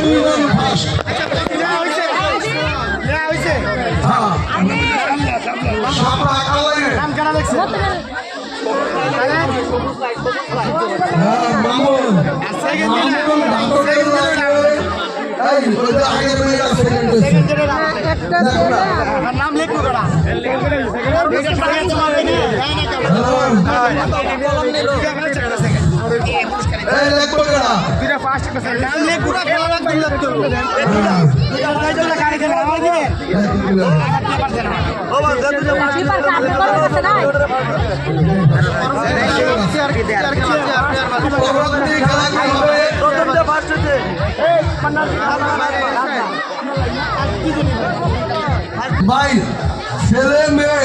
দুইজন ফার্স্ট। শাপলা কালাইনে মামুন নাম লিখবো করা ভাই ছেলে মেয়ে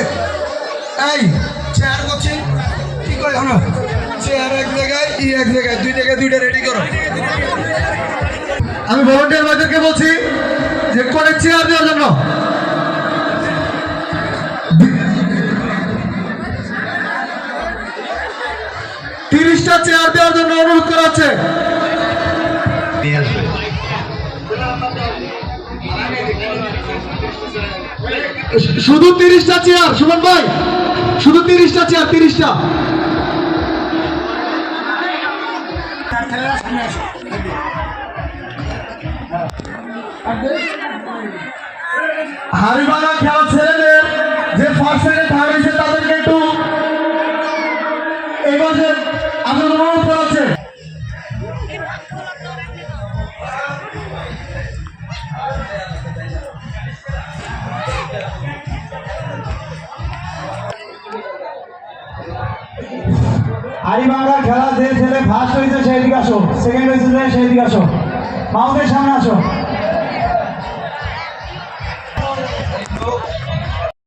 এই চেয়ার করছি কি করে আমরা চেয়ার এক জায়গায় এক জায়গায় দুইটা রেডি করো। আমি ভলান্টিয়ার ভাইদেরকে বলছি যে করে চেয়ার দেওয়ার জন্য। তিরিশটা চেয়ার দেওয়ার জন্য অনুরোধ করা হচ্ছে। শুধু 30টা চেয়ার সুমন ভাই, শুধু 30টা চেয়ার, 30টা। হারিবানা খেলা ছেলেদের যে ফার্স্ট সেকেন্ড থার্ড হয়েছে তাদেরকে একটু এই বছর আপনার অনুরোধ করা হচ্ছে। হারিবাংলা খেলা যে ছেলে ফার্স্ট হয়েছে সেই দিকে আসো, সেকেন্ড হয়েছে সেই দিকে আসো, মাউন্টের সামনে আসো।